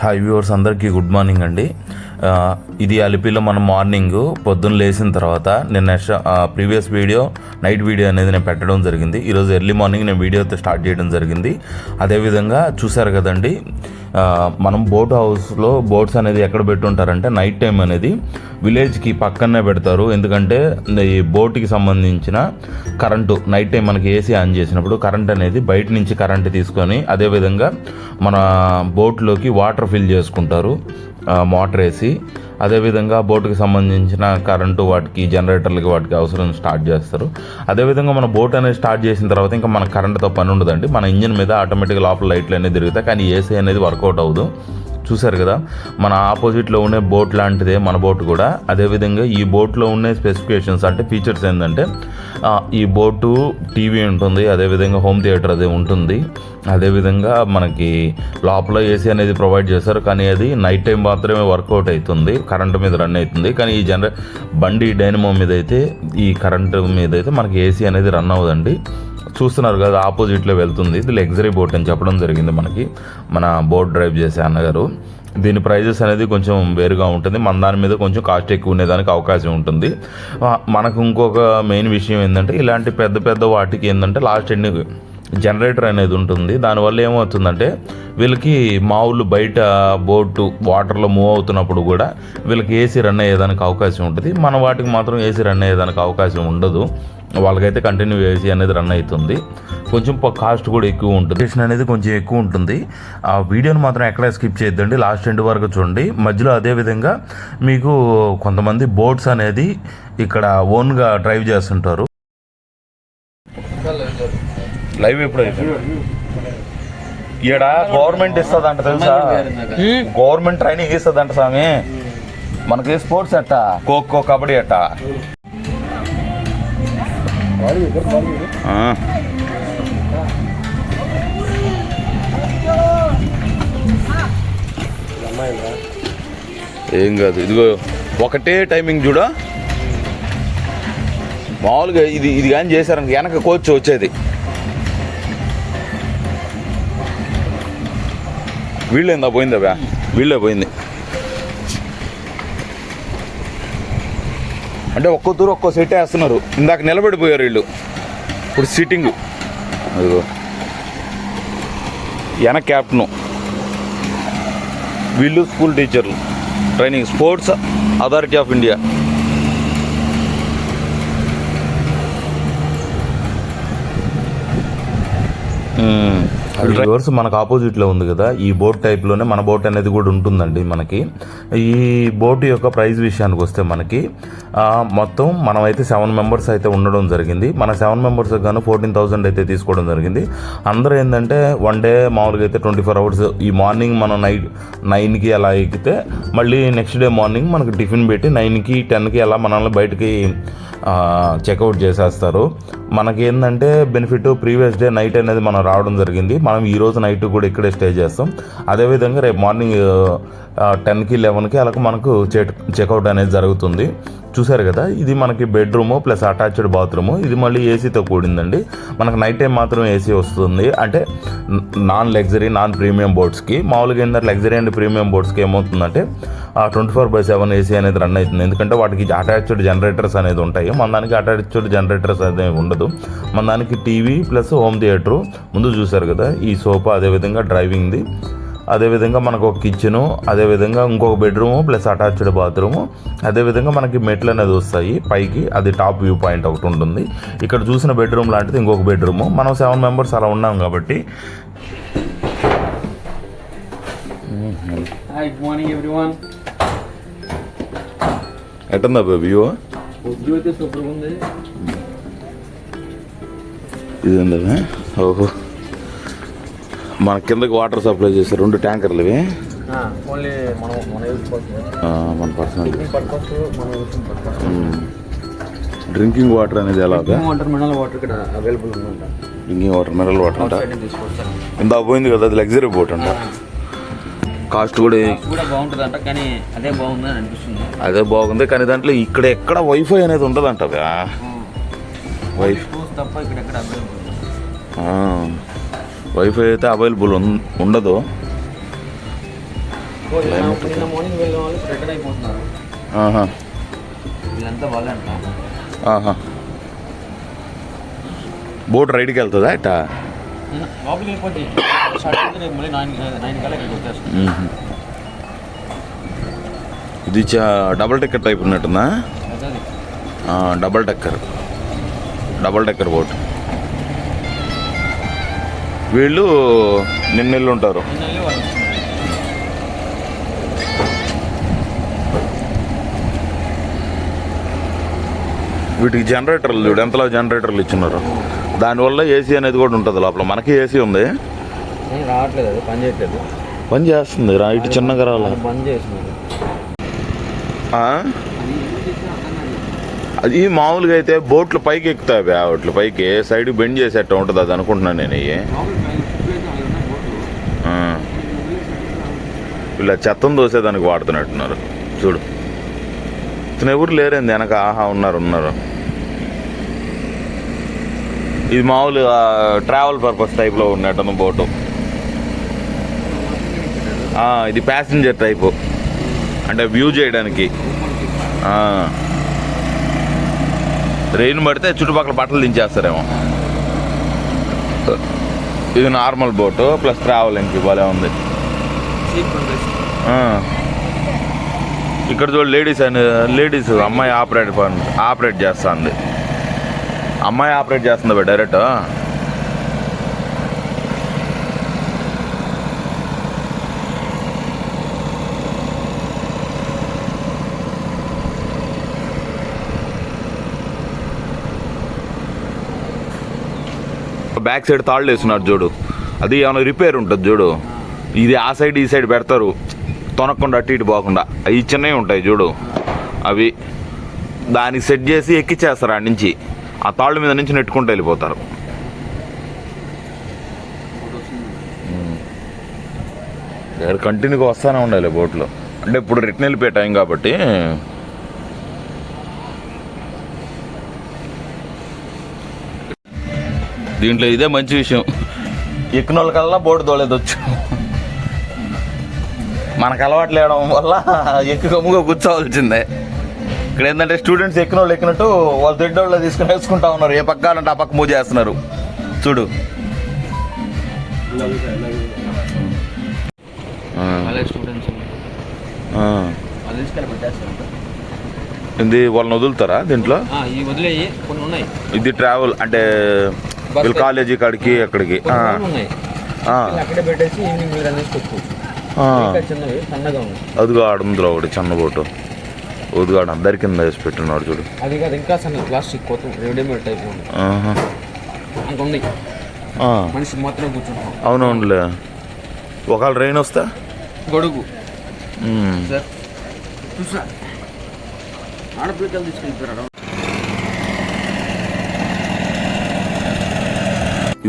Hi viewers అందరికీ good morning అండి. ఇది అలిపిలో మనం మార్నింగ్ పొద్దున్న లేచిన తర్వాత నేను ప్రీవియస్ వీడియో నైట్ వీడియో అనేది నేను పెట్టడం జరిగింది. ఈరోజు ఎర్లీ మార్నింగ్ నేను వీడియోతో స్టార్ట్ చేయడం జరిగింది. అదేవిధంగా చూసారు కదండి, మనం బోట్ హౌస్లో బోట్స్ అనేది ఎక్కడ పెట్టుంటారంటే నైట్ టైం అనేది విలేజ్కి పక్కనే పెడతారు. ఎందుకంటే ఈ బోట్కి సంబంధించిన కరెంటు నైట్ టైం మనకి ఏసీ ఆన్ చేసినప్పుడు కరెంట్ అనేది బయట నుంచి కరెంట్ తీసుకొని అదేవిధంగా మన బోట్లోకి వాటర్ ఫిల్ చేసుకుంటారు మోటార్ వేసి. అదేవిధంగా బోటుకి సంబంధించిన కరెంటు వాటికి జనరేటర్లకి వాటికి అవసరం స్టార్ట్ చేస్తారు. అదేవిధంగా మన బోట్ అనేది స్టార్ట్ చేసిన తర్వాత ఇంకా మన కరెంటుతో పని ఉండదండి. మన ఇంజిన్ మీద ఆటోమేటిక్గా లోపల లైట్లు అనేది తిరుగుతాయి, కానీ ఏసీ అనేది వర్కౌట్ అవ్వదు. చూసారు కదా, మన ఆపోజిట్లో ఉండే బోట్ లాంటిదే మన బోట్ కూడా. అదేవిధంగా ఈ బోట్లో ఉండే స్పెసిఫికేషన్స్ అంటే ఫీచర్స్ ఏంటంటే ఈ బోటు టీవీ ఉంటుంది, అదేవిధంగా హోమ్ థియేటర్ అదే ఉంటుంది, అదేవిధంగా మనకి లోపల ఏసీ అనేది ప్రొవైడ్ చేస్తారు. కానీ అది నైట్ టైం మాత్రమే వర్కౌట్ అవుతుంది, కరెంటు మీద రన్ అవుతుంది. కానీ ఈ బండి డైనమో మీద అయితే ఈ కరెంటు మీద అయితే మనకి ఏసీ అనేది రన్ అవ్వదండి. చూస్తున్నారు కదా, ఆపోజిట్లో వెళ్తుంది. ఇది లగ్జరీ బోట్ అని చెప్పడం జరిగింది మనకి మన బోట్ డ్రైవ్ చేసే అన్నగారు. దీని ప్రైజెస్ అనేది కొంచెం వేరుగా ఉంటుంది, మన దాని మీద కొంచెం కాస్ట్ ఎక్కువ ఉండేదానికి అవకాశం ఉంటుంది. మనకు ఇంకొక మెయిన్ విషయం ఏంటంటే ఇలాంటి పెద్ద పెద్ద వాటికి ఏంటంటే లాస్ట్ ఎండింగ్ జనరేటర్ అనేది ఉంటుంది. దానివల్ల ఏమవుతుందంటే వీళ్ళకి మామూలు బయట బోటు వాటర్లో మూవ్ అవుతున్నప్పుడు కూడా వీళ్ళకి ఏసీ రన్ అయ్యేదానికి అవకాశం ఉంటుంది. మన వాటికి మాత్రం ఏసీ రన్ అయ్యేదానికి అవకాశం ఉండదు. వాళ్ళకైతే కంటిన్యూ ఏసీ అనేది రన్ అవుతుంది. కొంచెం కాస్ట్ కూడా ఎక్కువ ఉంటుంది, స్టేషన్ అనేది కొంచెం ఎక్కువ ఉంటుంది. ఆ వీడియోని మాత్రం ఎక్కడ స్కిప్ చేయొద్దండి, లాస్ట్ ఎండ్ వరకు చూడండి. మధ్యలో అదేవిధంగా మీకు కొంతమంది బోట్స్ అనేది ఇక్కడ ఓన్గా డ్రైవ్ చేస్తుంటారు. లైవ్ ఎప్పుడు ఈడ గవర్నమెంట్ ఇస్తుందంట తెలుసా, గవర్నమెంట్ ట్రైనింగ్ ఇస్తుందంట స్వామి మనకి. స్పోర్ట్స్ అట్ట, ఖోఖో కబడ్డీ అట్ట. ఏం కాదు, ఇదిగో ఒకటే టైమింగ్ చూడ. మామూలుగా ఇది కానీ చేశారనుకో వెనక కోచ్ వచ్చేది. వీళ్ళేందా పోయిందా, వీళ్ళే పోయింది. అంటే ఒక్కో తూరు ఒక్కో సెట్ వేస్తున్నారు. ఇందాక నిలబడిపోయారు వీళ్ళు, ఇప్పుడు సిట్టింగ్. అదిగో వెనక క్యాప్టెను, వీళ్ళు స్కూల్ టీచర్లు training, sports authority of India. Reverse మనకు ఆపోజిట్లో ఉంది కదా, ఈ బోట్ టైప్లోనే మన బోట్ అనేది కూడా ఉంటుందండి మనకి. ఈ బోట్ యొక్క ప్రైస్ విషయానికి వస్తే మనకి మొత్తం మనమైతే 7 మెంబర్స్ అయితే ఉండడం జరిగింది. మన 7 మెంబర్స్ గాను 14,000 అయితే తీసుకోవడం జరిగింది. అందరూ ఏంటంటే వన్ డే మామూలుగా అయితే 24 hours, ఈ మార్నింగ్ మనం నైట్ 9కి అలా ఎక్కితే మళ్ళీ నెక్స్ట్ డే మార్నింగ్ మనకు టిఫిన్ పెట్టి 9కి 10కి అలా మనల్ని బయటికి చెక్అవుట్ చేసేస్తారు. మనకేంటంటే బెనిఫిట్, ప్రీవియస్ డే నైట్ అనేది మనం రావడం జరిగింది. మనం ఈరోజు నైట్ కూడా ఇక్కడే స్టే చేస్తాం. అదేవిధంగా రేపు మార్నింగ్ 10కి 11కి అలా మనకు చెక్అవుట్ అనేది జరుగుతుంది. చూసారు కదా, ఇది మనకి బెడ్రూము ప్లస్ అటాచ్డ్ బాత్రూము. ఇది మళ్ళీ ఏసీతో కూడిందండి. మనకు నైట్ టైం మాత్రం ఏసీ వస్తుంది, అంటే నాన్ లగ్జరీ నాన్ ప్రీమియం బోట్స్కి. మామూలుగా ఏంటంటే లగ్జరీ అండ్ ప్రీమియం బోట్స్కి ఏమవుతుందంటే 24/7 ఏసీ అనేది రన్ అవుతుంది. ఎందుకంటే వాటికి అటాచ్డ్ జనరేటర్స్ అనేది ఉంటాయి. మన దానికి అటాచ్డ్ జనరేటర్స్ అనేది ఉండదు. మన దానికి టీవీ ప్లస్ హోమ్ థియేటరు ముందు చూసారు కదా, ఈ సోఫా, అదేవిధంగా డ్రైవింగ్ది, అదేవిధంగా మనకు ఒక కిచెను, అదేవిధంగా ఇంకొక బెడ్రూము ప్లస్ అటాచ్డ్ బాత్రూము, అదేవిధంగా మనకి మెట్లు అనేది వస్తాయి పైకి. అది టాప్ వ్యూ పాయింట్ ఒకటి ఉంటుంది. ఇక్కడ చూసిన బెడ్రూమ్ లాంటిది ఇంకొక బెడ్రూము. మనం 7 మెంబర్స్ అలా ఉన్నాం కాబట్టి. Good morning everyone. ఎట్టుందా వ్యూ? అయితే సూపర్ ఉంది. ఇదేందా, ఓహో, మన కిందకి వాటర్ సప్లై చేస్తారు 2 ట్యాంకర్లు ఇవి. మన పర్సనల్ డ్రింకింగ్ వాటర్ అనేది ఎలాగా? మినరల్ వాటర్ ఇక్కడ అవైలబుల్ ఉందంట. డ్రింకింగ్ వాటర్, మినరల్ వాటర్ అంట. ఇంత పోయింది కదా, అది లగ్జరీ బోట్ అంట. కాస్ట్ కూడా బాగుంటుందంట, కానీ అదే బాగుంది అని అనిపిస్తుంది. అదే బాగుంది, కానీ దాంట్లో ఇక్కడ ఎక్కడ వైఫై అనేది ఉండదంట. తప్ప ఇక్కడ ఎక్కడ అవైలబుల్, వైఫై అయితే అవైలబుల్ ఉండదు. నిన్న మార్నింగ్ వెళ్ళిన వాళ్ళు రిటర్న్ అయిపోతున్నారు. ఆహా, వీళ్ళంతా వాళ్ళే అంట. ఆహా. బోట్ రైడ్కి వెళ్తుందా ఇట్టా? లోపలికి వెళ్ళిపోతే స్టార్ట్ అయితే రేపు మళ్ళీ 9 కల్లా ఇక్కడికి వచ్చేస్తాం. ఇది డబుల్ డెక్కర్ టైప్ ఉన్నట్టుందా? అదే డబుల్ డెక్కర్ బోట్. వీళ్ళు నిన్నెళ్ళు ఉంటారు. నిన్న వెళ్ళి వాళ్ళు వస్తున్నారు. వీటికి జనరేటర్లు చూడు ఎంతలో జనరేటర్లు ఇచ్చినారు. దానివల్ల ఏసీ అనేది కూడా ఉంటుంది లోపల. మనకి ఏసీ ఉంది, రావట్లేదు, అది పని చేయట్లేదు. పని చేస్తుంది రా. ఇటు చిన్నగా రావాలి. బంద్ చేసినారు. అది మామూలుగా అయితే బోట్లు పైకి ఎక్కుతాయి, వాటి పైకి సైడ్ బెండ్ చేసేట్టు ఉంటుంది. అది అనుకుంటున్నాను నేను. ఇలా చెత్తను దోసేదానికి వాడుతున్నట్టున్నారు చూడు. ఇతను ఎవరు లేరేంది వెనక. ఆహా, ఉన్నారు. ఇది మామూలుగా ట్రావెల్ పర్పస్ టైప్లో ఉన్నట్టు బోటు. ఇది ప్యాసింజర్ టైపు, అంటే వ్యూ చేయడానికి. రెయిన్ పడితే చుట్టుపక్కల బట్టలు దించేస్తారేమో. ఇది నార్మల్ బోటు ప్లస్ ట్రావెలింగ్కి భలే ఉంది. ఇక్కడ చూడు లేడీస్ అమ్మాయి ఆపరేట్ చేస్తుంది. అమ్మాయి ఆపరేట్ చేస్తుంది డైరెక్ట్. బ్యాక్ సైడ్ తాళ్ళు వేస్తున్నారు చూడు. అది ఏమైనా రిపేర్ ఉంటుంది చూడు. ఇది ఆ సైడ్ ఈ సైడ్ పెడతారు, తొనకుండా అటు ఇటు పోకుండా. అవి చిన్నవి ఉంటాయి చూడు, అవి దానికి సెట్ చేసి ఎక్కిచ్చేస్తారు. ఆడ నుంచి ఆ తాళ్ళ మీద నుంచి నెట్టుకుంటూ వెళ్ళిపోతారు. కంటిన్యూగా వస్తూనే ఉండాలి బోట్లో. అంటే ఇప్పుడు రిటర్న్ వెళ్ళిపోయే టైం కాబట్టి. దీంట్లో ఇదే మంచి విషయం, ఎక్కిన వాళ్ళకల్లా బోటు తోలేదొచ్చు. మనకు అలవాటు లేవడం వల్ల ఎక్కి గమ్ముగా కూర్చోవాల్సిందే. ఇక్కడ ఏంటంటే స్టూడెంట్స్ ఎక్కిన వాళ్ళు ఎక్కినట్టు వాళ్ళు తిడ్డోళ్ళు తీసుకుని వేసుకుంటా ఉన్నారు. ఏ పక్క అంటే ఆ పక్క మూవ్ చేస్తున్నారు చూడు. ఇది వాళ్ళని వదులుతారా దీంట్లో? ఇది ట్రావెల్ అంటే వీళ్ళు కాలేజీ కాడికి ఎక్కడికి అదిగా ఆడుందిలో ఒకటి చిన్న బోటు. ఉదుగాడు అందరి కింద వేసి పెట్టున్నాడు చూడు. అది కాదు, ఇంకా ప్లాస్టిక్ రెడీమేడ్ టైప్ మనిషి మాత్రం కూర్చుంటాం. అవునవునులే, ఒకవేళ రెయిన్ వస్తే గొడుగు ఆడపిల్లలు తీసుకెళ్తారా.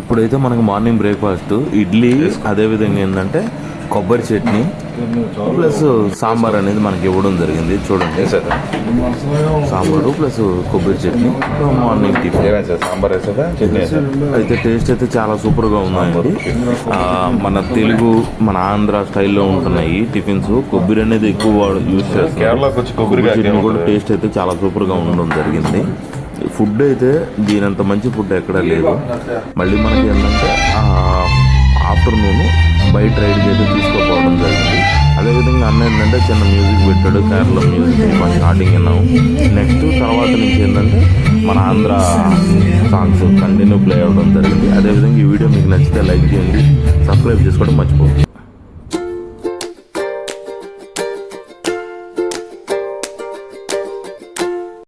ఇప్పుడైతే మనకు మార్నింగ్ బ్రేక్ఫాస్ట్ ఇడ్లీ, అదేవిధంగా ఏంటంటే కొబ్బరి చట్నీ ప్లస్ సాంబార్ అనేది మనకి ఇవ్వడం జరిగింది. చూడండి, సాంబారు ప్లస్ కొబ్బరి చట్నీ మార్నింగ్ టిఫిన్. సాంబార్ చట్నీ అయితే టేస్ట్ అయితే చాలా సూపర్గా ఉన్నాయండి. మన తెలుగు మన ఆంధ్ర స్టైల్లో ఉంటున్నాయి టిఫిన్స్. కొబ్బరి అనేది ఎక్కువ యూజ్ చేస్తారు. కేరళకు వచ్చి కొబ్బరి చట్నీ కూడా టేస్ట్ అయితే చాలా సూపర్గా ఉండడం జరిగింది. ఫుడ్ అయితే దీనంత మంచి ఫుడ్ ఎక్కడా లేదు. మళ్ళీ మనకి ఏంటంటే ఆఫ్టర్నూన్ బయట రైడ్కి అయితే తీసుకోపోవడం జరిగింది. అదేవిధంగా అన్న ఏంటంటే చిన్న మ్యూజిక్ పెట్టాడు, కేరళ మ్యూజిక్ మన స్టార్టింగ్ విన్నాము. నెక్స్ట్ తర్వాత నుంచి ఏంటంటే మన ఆంధ్ర సాంగ్స్ కంటిన్యూ ప్లే అవ్వడం జరిగింది. అదేవిధంగా ఈ వీడియో మీకు నచ్చితే లైక్ చేయండి, సబ్స్క్రైబ్ చేసుకోవడం మర్చిపోండి.